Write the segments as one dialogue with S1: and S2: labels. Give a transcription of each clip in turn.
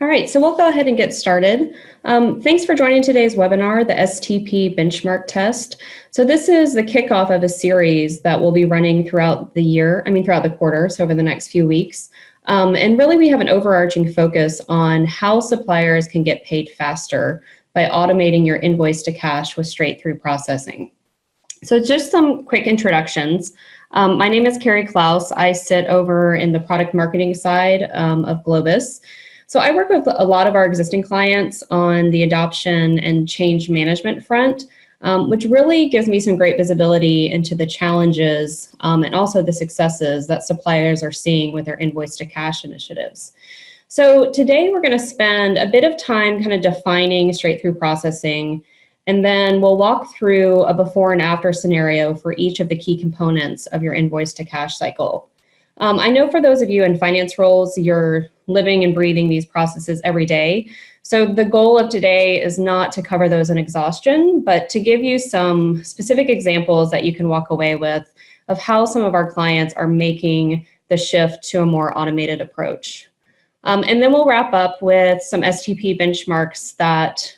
S1: All right, so we'll go ahead and get started. Thanks for joining today's webinar, the STP Benchmark Test. So this is the kickoff of a series that will be running throughout the quarter, so over the next few weeks. And really we have an overarching focus on how suppliers can get paid faster by automating your invoice to cash with straight-through processing. So just some quick introductions. My name is Carrie Klaus. I sit over in the product marketing side of Globus. So I work with a lot of our existing clients on the adoption and change management front, which really gives me some great visibility into the challenges and also the successes that suppliers are seeing with their invoice to cash initiatives. So today we're going to spend a bit of time kind of defining straight-through processing, and then we'll walk through a before and after scenario for each of the key components of your invoice to cash cycle. I know for those of you in finance roles, you're living and breathing these processes every day. So the goal of today is not to cover those in exhaustion, but to give you some specific examples that you can walk away with of how some of our clients are making the shift to a more automated approach. And then we'll wrap up with some STP benchmarks that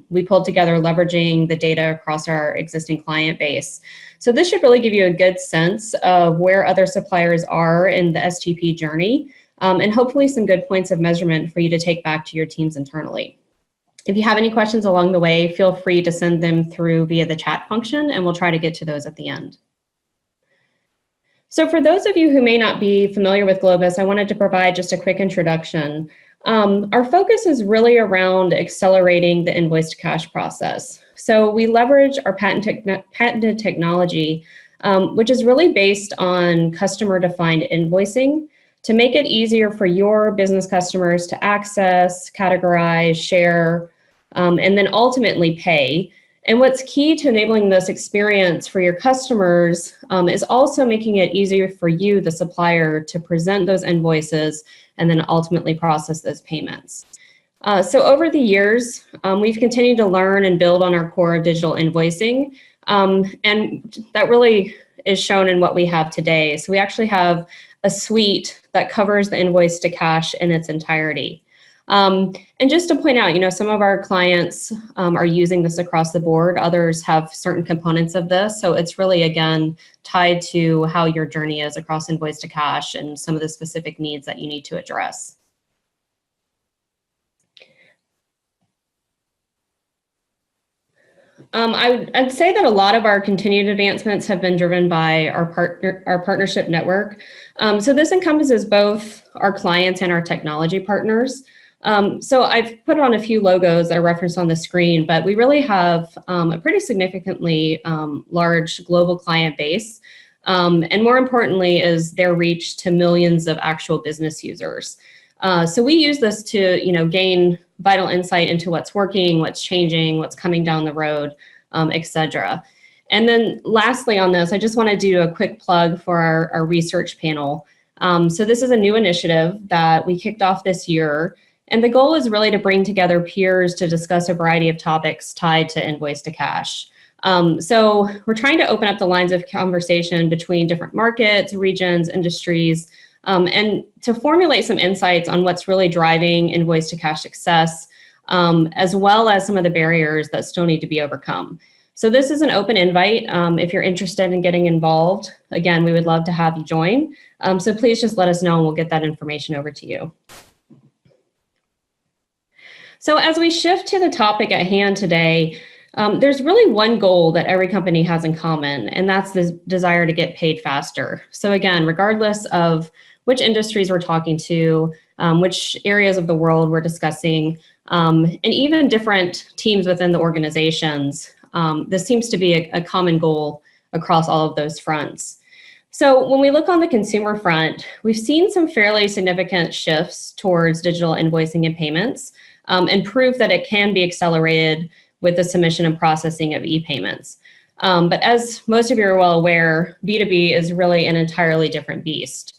S1: we pulled together leveraging the data across our existing client base. So this should really give you a good sense of where other suppliers are in the STP journey, and hopefully some good points of measurement for you to take back to your teams internally. If you have any questions along the way, feel free to send them through via the chat function, and we'll try to get to those at the end. So for those of you who may not be familiar with Globus, I wanted to provide just a quick introduction. Our focus is really around accelerating the invoice to cash process. So we leverage our patented technology, which is really based on customer-defined invoicing to make it easier for your business customers to access, categorize, share, and then ultimately pay. And what's key to enabling this experience for your customers is also making it easier for you, the supplier, to present those invoices and then ultimately process those payments. So over the years, we've continued to learn and build on our core of digital invoicing, and that really is shown in what we have today. So we actually have a suite that covers the invoice to cash in its entirety. And just to point out, some of our clients are using this across the board. Others have certain components of this. So it's really, again, tied to how your journey is across invoice to cash and some of the specific needs that you need to address. I'd say that a lot of our continued advancements have been driven by our partnership network. So this encompasses both our clients and our technology partners. So I've put on a few logos that are referenced on the screen, but we really have a pretty significantly large global client base. And more importantly is their reach to millions of actual business users. So we use this to, gain vital insight into what's working, what's changing, what's coming down the road, et cetera. And then lastly on this, I just want to do a quick plug for our research panel. So this is a new initiative that we kicked off this year. And the goal is really to bring together peers to discuss a variety of topics tied to invoice to cash. So we're trying to open up the lines of conversation between different markets, regions, industries, and to formulate some insights on what's really driving invoice to cash success, as well as some of the barriers that still need to be overcome. So this is an open invite. If you're interested in getting involved, again, we would love to have you join. So please just let us know and we'll get that information over to you. So as we shift to the topic at hand today, there's really one goal that every company has in common, and that's the desire to get paid faster. So again, regardless of which industries we're talking to, which areas of the world we're discussing, and even different teams within the organizations, this seems to be a common goal across all of those fronts. So when we look on the consumer front, we've seen some fairly significant shifts towards digital invoicing and payments, and proof that it can be accelerated with the submission and processing of e-payments. But as most of you are well aware, B2B is really an entirely different beast.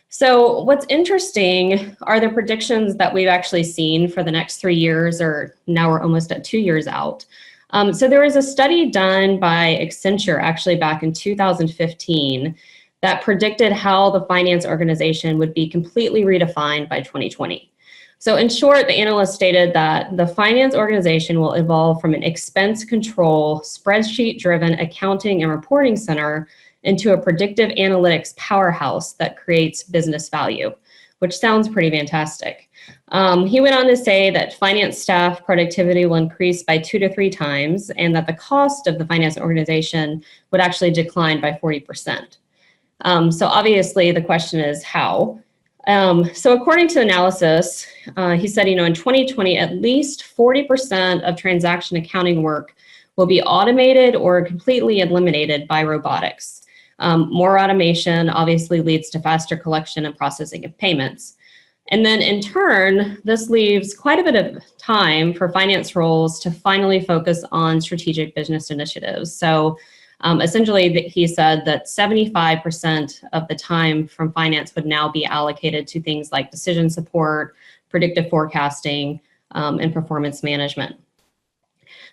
S1: So what's interesting are the predictions that we've actually seen for the next 3 years, or now we're almost at 2 years out. So there was a study done by Accenture actually back in 2015 that predicted how the finance organization would be completely redefined by 2020. So in short, the analyst stated that the finance organization will evolve from an expense control, spreadsheet-driven accounting and reporting center into a predictive analytics powerhouse that creates business value, which sounds pretty fantastic. He went on to say that finance staff productivity will increase by 2 to 3 times, and that the cost of the finance organization would actually decline by 40%. So obviously the question is how? So according to analysis, he said, in 2020, at least 40% of transaction accounting work will be automated or completely eliminated by robotics. More automation obviously leads to faster collection and processing of payments. And then in turn, this leaves quite a bit of time for finance roles to finally focus on strategic business initiatives. So essentially, he said that 75% of the time from finance would now be allocated to things like decision support, predictive forecasting, and performance management.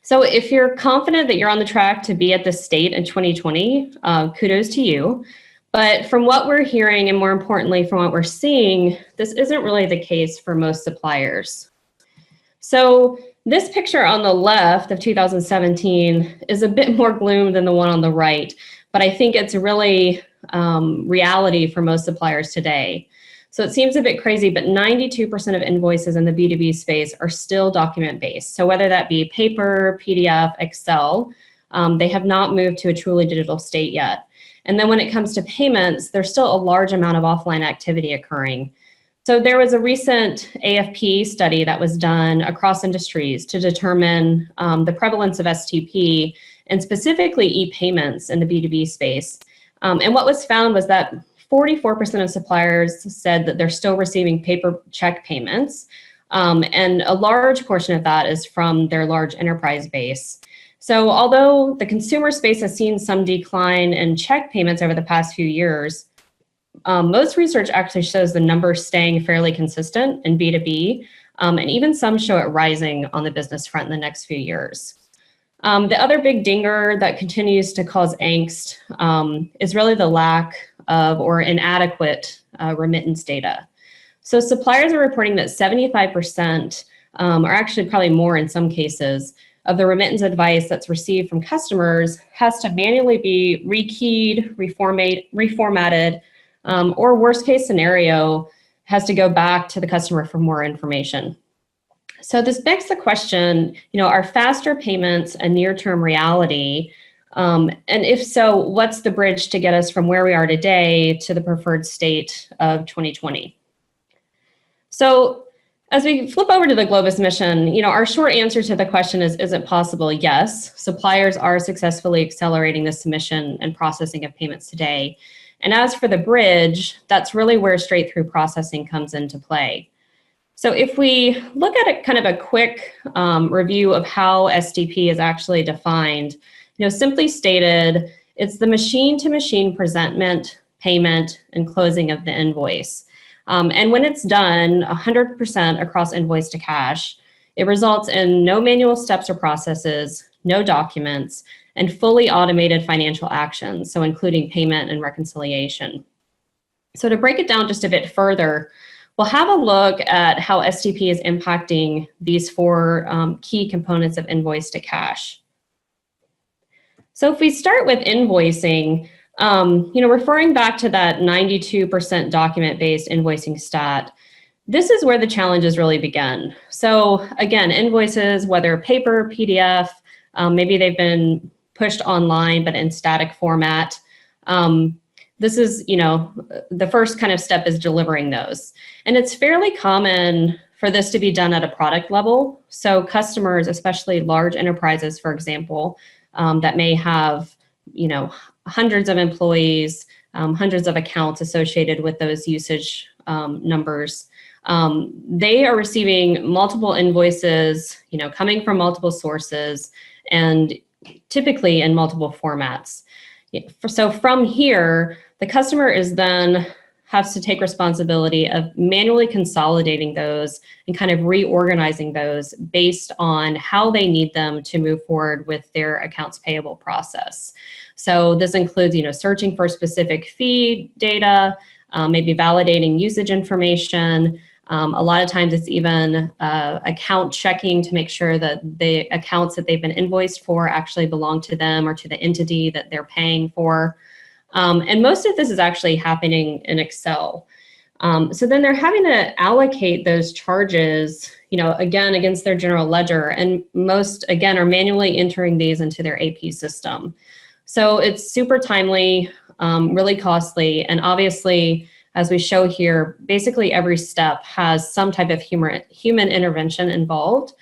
S1: So if you're confident that you're on the track to be at this state in 2020, kudos to you. But from what we're hearing, and more importantly, from what we're seeing, this isn't really the case for most suppliers. So this picture on the left of 2017 is a bit more gloom than the one on the right, but I think it's really reality for most suppliers today. So it seems a bit crazy, but 92% of invoices in the B2B space are still document-based. So whether that be paper, PDF, Excel, they have not moved to a truly digital state yet. And then when it comes to payments, there's still a large amount of offline activity occurring. So there was a recent AFP study that was done across industries to determine the prevalence of STP and specifically e-payments in the B2B space. And what was found was that 44% of suppliers said that they're still receiving paper check payments. And a large portion of that is from their large enterprise base. So although the consumer space has seen some decline in check payments over the past few years, most research actually shows the numbers staying fairly consistent in B2B, and even some show it rising on the business front in the next few years. The other big dinger that continues to cause angst is really the lack of or inadequate remittance data. So suppliers are reporting that 75%, or actually probably more in some cases, of the remittance advice that's received from customers has to manually be rekeyed, reformatted, or worst case scenario, has to go back to the customer for more information. So this begs the question, are faster payments a near-term reality? And if so, what's the bridge to get us from where we are today to the preferred state of 2020? So as we flip over to the Globus mission, our short answer to the question is it possible? Yes, suppliers are successfully accelerating the submission and processing of payments today. And as for the bridge, that's really where straight-through processing comes into play. So if we look at a kind of a quick review of how STP is actually defined, simply stated, it's the machine-to-machine presentment, payment, and closing of the invoice. And when it's done 100% across invoice-to-cash, it results in no manual steps or processes, no documents, and fully automated financial actions, so including payment and reconciliation. So to break it down just a bit further, we'll have a look at how STP is impacting these 4 key components of invoice-to-cash. So if we start with invoicing, referring back to that 92% document-based invoicing stat, this is where the challenges really begin. So again, invoices, whether paper, PDF, maybe they've been pushed online, but in static format. This is, the first kind of step is delivering those. And it's fairly common for this to be done at a product level. So customers, especially large enterprises, for example, that may have, hundreds of employees, hundreds of accounts associated with those usage numbers. They are receiving multiple invoices, coming from multiple sources, and typically in multiple formats. So from here, the customer is then has to take responsibility of manually consolidating those and kind of reorganizing those based on how they need them to move forward with their accounts payable process. So this includes, searching for specific fee data, maybe validating usage information, A lot of times it's even account checking to make sure that the accounts that they've been invoiced for actually belong to them or to the entity that they're paying for. And most of this is actually happening in Excel. So then they're having to allocate those charges, again, against their general ledger. And most, again, are manually entering these into their AP system. So it's super timely, really costly. And obviously, as we show here, basically every step has some type of human intervention involved.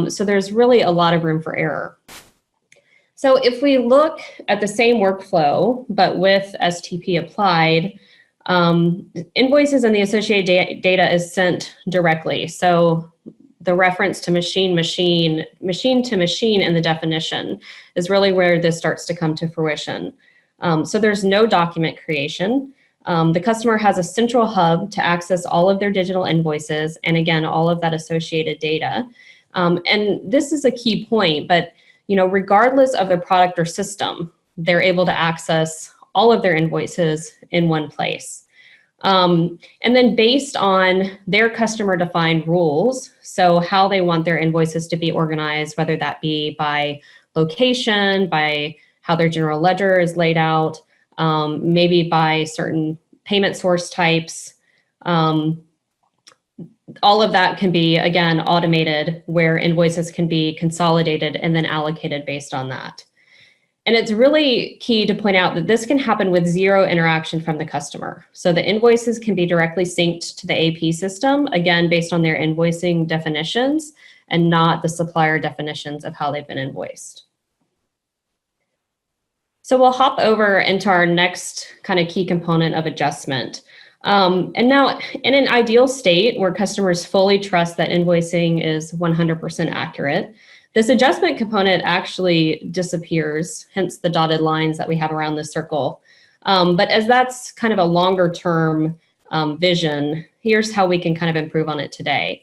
S1: So there's really a lot of room for error. So if we look at the same workflow, but with STP applied, invoices and the associated data is sent directly. So the reference to machine to machine in the definition is really where this starts to come to fruition. So there's no document creation. The customer has a central hub to access all of their digital invoices and, again, all of that associated data. And this is a key point, but regardless of their product or system, they're able to access all of their invoices in one place. And then based on their customer defined rules, so how they want their invoices to be organized, whether that be by location, by how their general ledger is laid out, maybe by certain payment source types, all of that can be, again, automated where invoices can be consolidated and then allocated based on that. And it's really key to point out that this can happen with zero interaction from the customer. So the invoices can be directly synced to the AP system, again, based on their invoicing definitions and not the supplier definitions of how they've been invoiced. So we'll hop over into our next kind of key component of adjustment. And now, in an ideal state where customers fully trust that invoicing is 100% accurate, this adjustment component actually disappears, hence the dotted lines that we have around the circle. But as that's kind of a longer term vision, here's how we can kind of improve on it today.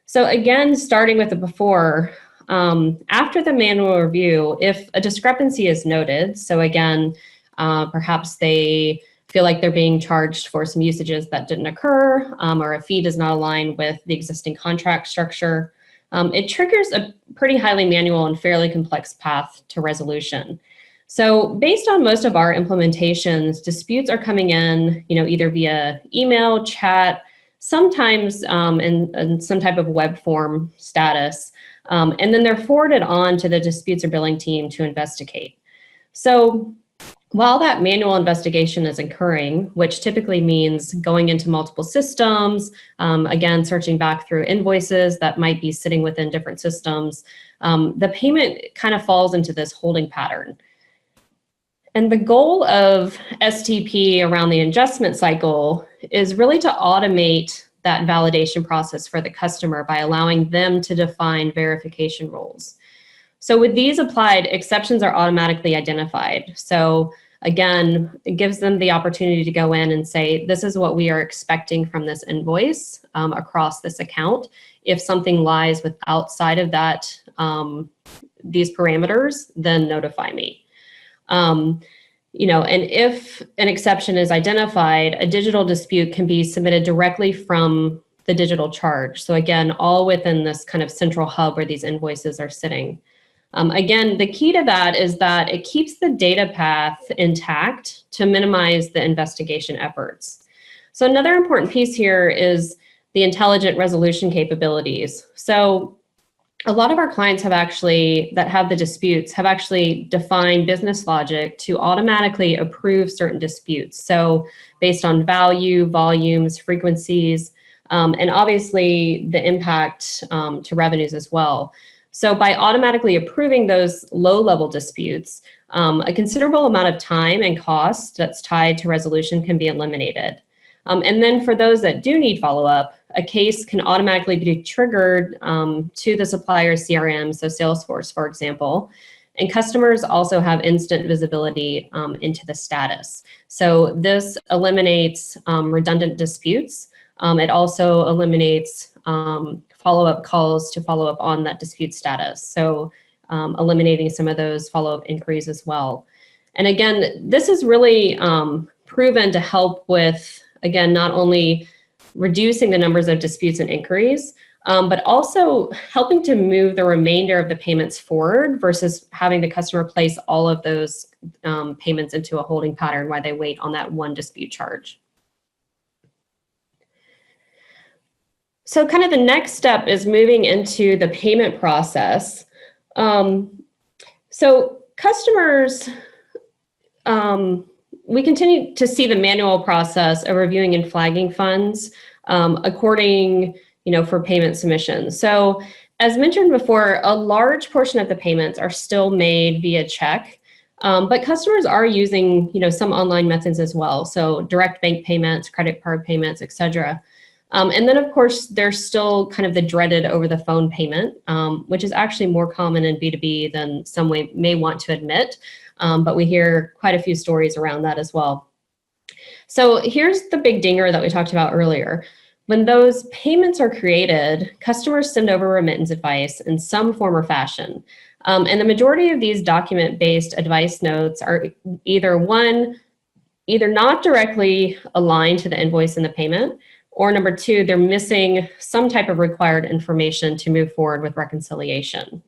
S1: So again, starting with the before, after the manual review, if a discrepancy is noted, so again, perhaps they feel like they're being charged for some usages that didn't occur, or a fee does not align with the existing contract structure, it triggers a pretty highly manual and fairly complex path to resolution. So based on most of our implementations, disputes are coming in, either via email, chat, sometimes in some type of web form status, and then they're forwarded on to the disputes or billing team to investigate. So while that manual investigation is occurring, which typically means going into multiple systems, again, searching back through invoices that might be sitting within different systems, the payment kind of falls into this holding pattern. And the goal of STP around the adjustment cycle is really to automate that validation process for the customer by allowing them to define verification roles. So with these applied, exceptions are automatically identified. So again, it gives them the opportunity to go in and say, this is what we are expecting from this invoice across this account. If something lies with outside of that, these parameters, then notify me. And if an exception is identified, a digital dispute can be submitted directly from the digital charge. So again, all within this kind of central hub where these invoices are sitting. Again, the key to that is that it keeps the data path intact to minimize the investigation efforts. So another important piece here is the intelligent resolution capabilities. So a lot of our clients that have the disputes have actually defined business logic to automatically approve certain disputes. So based on value, volumes, frequencies, and obviously the impact to revenues as well. So by automatically approving those low-level disputes, a considerable amount of time and cost that's tied to resolution can be eliminated. And then for those that do need follow-up, a case can automatically be triggered to the supplier's CRM, so Salesforce, for example. And customers also have instant visibility into the status. So this eliminates redundant disputes. It also eliminates follow-up calls to follow up on that dispute status. So eliminating some of those follow-up inquiries as well. And again, this is really proven to help with, again, not only reducing the numbers of disputes and inquiries, but also helping to move the remainder of the payments forward versus having the customer place all of those payments into a holding pattern while they wait on that one dispute charge. So kind of the next step is moving into the payment process. So customers, we continue to see the manual process of reviewing and flagging funds according, for payment submissions. So as mentioned before, a large portion of the payments are still made via check, but customers are using, some online methods as well. So direct bank payments, credit card payments, et cetera. And then, of course, there's still kind of the dreaded over-the-phone payment, which is actually more common in B2B than some may want to admit, but we hear quite a few stories around that as well. So here's the big dinger that we talked about earlier. When those payments are created, customers send over remittance advice in some form or fashion. And the majority of these document-based advice notes are either not directly aligned to the invoice and the payment, or number two, they're missing some type of required information to move forward with reconciliation.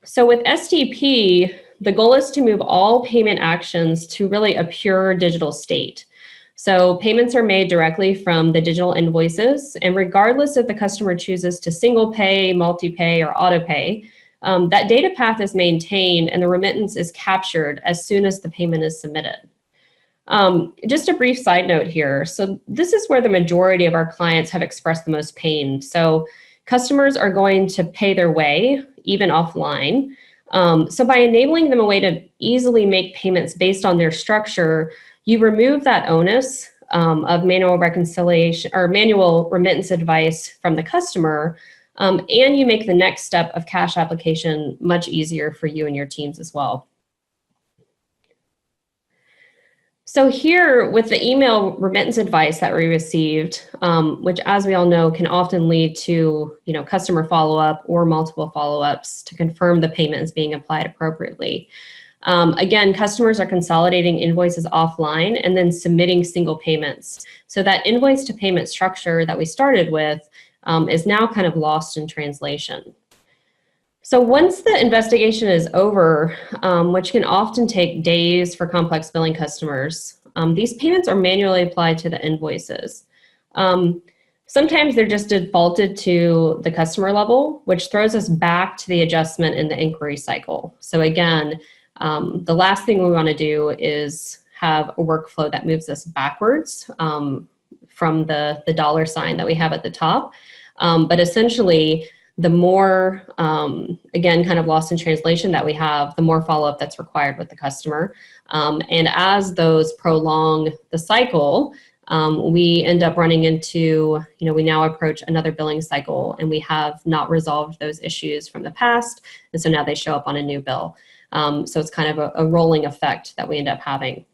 S1: So with STP, the goal is to move all payment actions to really a pure digital state. So payments are made directly from the digital invoices, and regardless if the customer chooses to single pay, multi-pay, or auto pay, that data path is maintained and the remittance is captured as soon as the payment is submitted. Just a brief side note here. So this is where the majority of our clients have expressed the most pain. So customers are going to pay their way, even offline. So by enabling them a way to easily make payments based on their structure, you remove that onus of manual reconciliation or manual remittance advice from the customer, and you make the next step of cash application much easier for you and your teams as well. So here with the email remittance advice that we received, which as we all know can often lead to customer follow-up or multiple follow-ups to confirm the payment is being applied appropriately. Again, customers are consolidating invoices offline and then submitting single payments. So that invoice to payment structure that we started with is now kind of lost in translation. So once the investigation is over, which can often take days for complex billing customers, these payments are manually applied to the invoices. Sometimes they're just defaulted to the customer level, which throws us back to the adjustment in the inquiry cycle. So again, the last thing we want to do is have a workflow that moves us backwards from the dollar sign that we have at the top. But essentially, the more, again, kind of lost in translation that we have, the more follow-up that's required with the customer. And as those prolong the cycle, we end up running into, we now approach another billing cycle and we have not resolved those issues from the past. And so now they show up on a new bill. So it's kind of a rolling effect that we end up having.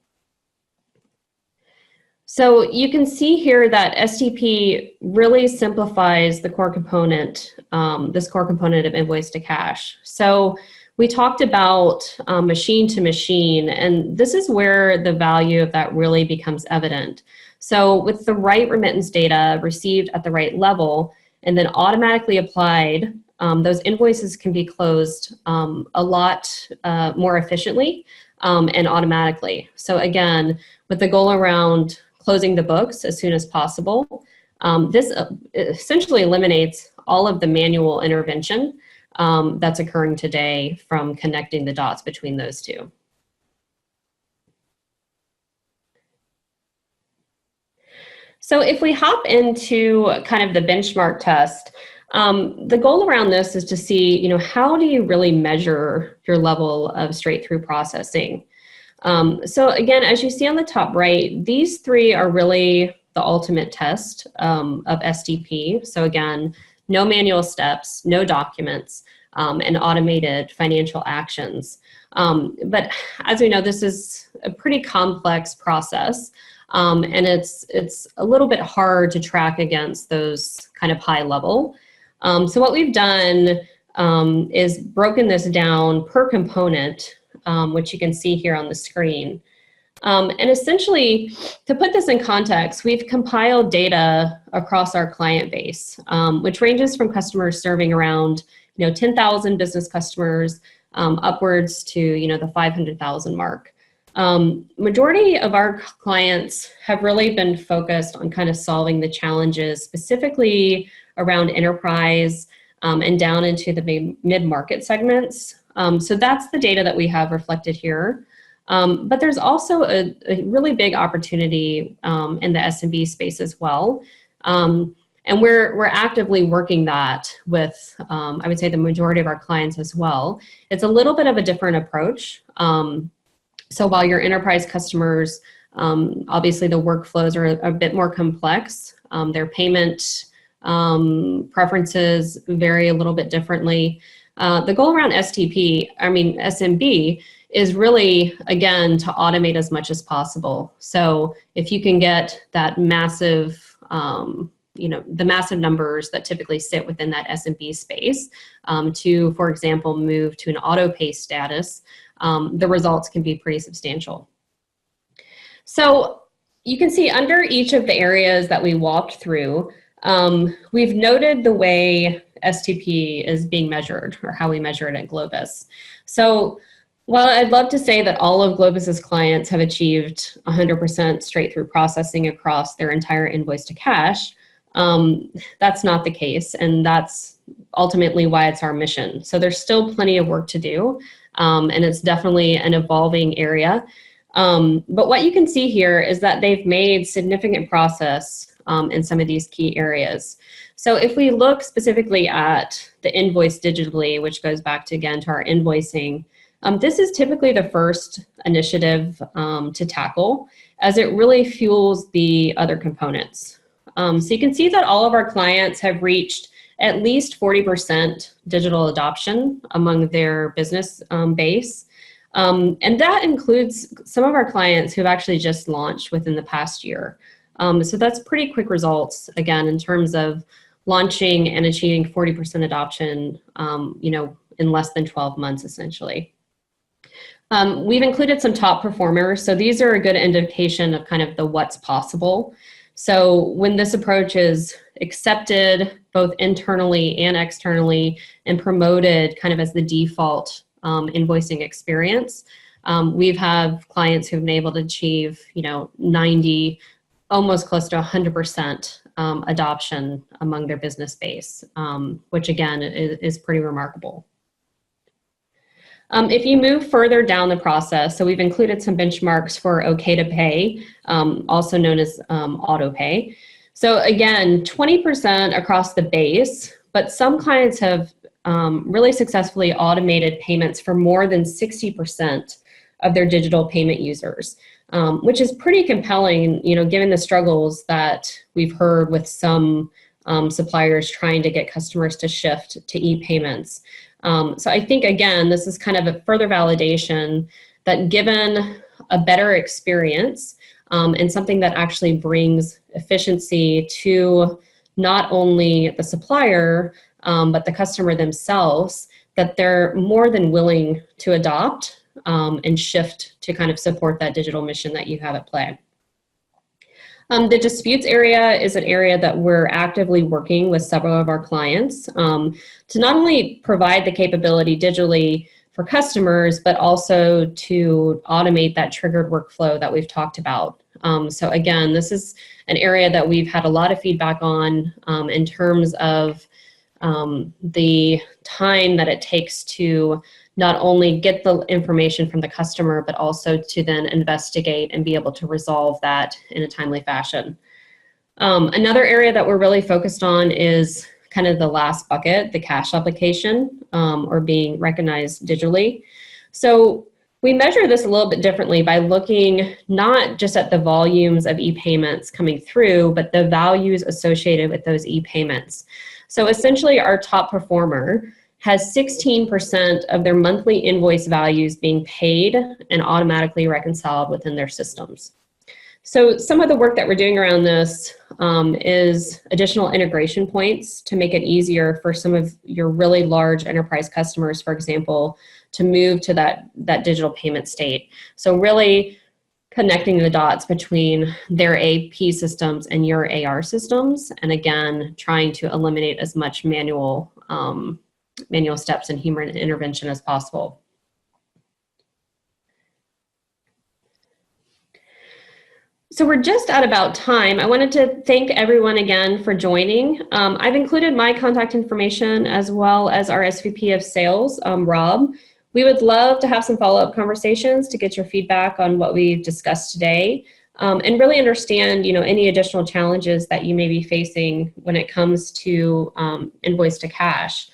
S1: So you can see here that STP really simplifies the core component, this core component of invoice-to-cash. So we talked about machine to machine, and this is where the value of that really becomes evident. So with the right remittance data received at the right level and then automatically applied, those invoices can be closed a lot more efficiently and automatically. So again, with the goal around closing the books as soon as possible, this essentially eliminates all of the manual intervention that's occurring today from connecting the dots between those two. So if we hop into kind of the benchmark test, the goal around this is to see, how do you really measure your level of straight-through processing? So again, as you see on the top right, these three are really the ultimate test of STP. So again, no manual steps, no documents, and automated financial actions. But as we know, this is a pretty complex process, and it's a little bit hard to track against those kind of high level. So what we've done is broken this down per component, which you can see here on the screen. And essentially, to put this in context, we've compiled data across our client base, which ranges from customers serving around 10,000 business customers upwards to the 500,000 mark. Majority of our clients have really been focused on kind of solving the challenges specifically around enterprise and down into the mid-market segments. So that's the data that we have reflected here. But there's also a really big opportunity in the SMB space as well. And we're actively working that with, I would say, the majority of our clients as well. It's a little bit of a different approach. So while your enterprise customers, obviously the workflows are a bit more complex, their payment preferences vary a little bit differently. The goal around SMB, is really, again, to automate as much as possible. So if you can get that massive, the massive numbers that typically sit within that SMB space to, for example, move to an auto pay status, the results can be pretty substantial. So you can see under each of the areas that we walked through, we've noted the way STP is being measured, or how we measure it at Globus. So while I'd love to say that all of Globus's clients have achieved 100% straight-through processing across their entire invoice-to-cash, that's not the case, and that's ultimately why it's our mission. So there's still plenty of work to do, and it's definitely an evolving area. But what you can see here is that they've made significant progress in some of these key areas. So if we look specifically at the invoice digitally, which goes back to, again, to our invoicing, this is typically the first initiative to tackle, as it really fuels the other components. So you can see that all of our clients have reached at least 40% digital adoption among their business base. And that includes some of our clients who have actually just launched within the past year. So that's pretty quick results, again, in terms of launching and achieving 40% adoption, in less than 12 months, essentially. We've included some top performers. So these are a good indication of kind of the what's possible. So when this approach is accepted both internally and externally and promoted kind of as the default invoicing experience, we've had clients who've been able to achieve, 90, almost close to 100% adoption among their business base, which again is pretty remarkable. If you move further down the process, so we've included some benchmarks for OK to pay, also known as auto pay. So again, 20% across the base, but some clients have really successfully automated payments for more than 60% of their digital payment users, which is pretty compelling, given the struggles that we've heard with some suppliers trying to get customers to shift to e-payments. So I think, again, this is kind of a further validation that given a better experience and something that actually brings efficiency to not only the supplier, but the customer themselves, that they're more than willing to adopt and shift to kind of support that digital mission that you have at play. The disputes area is an area that we're actively working with several of our clients to not only provide the capability digitally for customers, but also to automate that triggered workflow that we've talked about. So again, this is an area that we've had a lot of feedback on in terms of the time that it takes to not only get the information from the customer, but also to then investigate and be able to resolve that in a timely fashion. Another area that we're really focused on is kind of the last bucket, the cash application, or being recognized digitally. So we measure this a little bit differently by looking not just at the volumes of e-payments coming through, but the values associated with those e-payments. So essentially our top performer has 16% of their monthly invoice values being paid and automatically reconciled within their systems. So some of the work that we're doing around this is additional integration points to make it easier for some of your really large enterprise customers, for example, to move to that digital payment state. So really connecting the dots between their AP systems and your AR systems. And again, trying to eliminate as much manual steps and human intervention as possible. So we're just at about time. I wanted to thank everyone again for joining. I've included my contact information as well as our SVP of Sales, Rob. We would love to have some follow-up conversations to get your feedback on what we've discussed today, and really understand, any additional challenges that you may be facing when it comes to invoice to cash.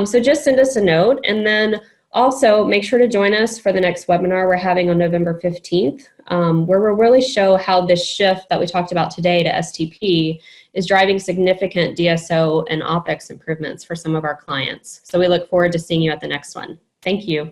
S1: So just send us a note, and then also make sure to join us for the next webinar we're having on November 15th, where we'll really show how this shift that we talked about today to STP is driving significant DSO and OPEX improvements for some of our clients. So we look forward to seeing you at the next one. Thank you.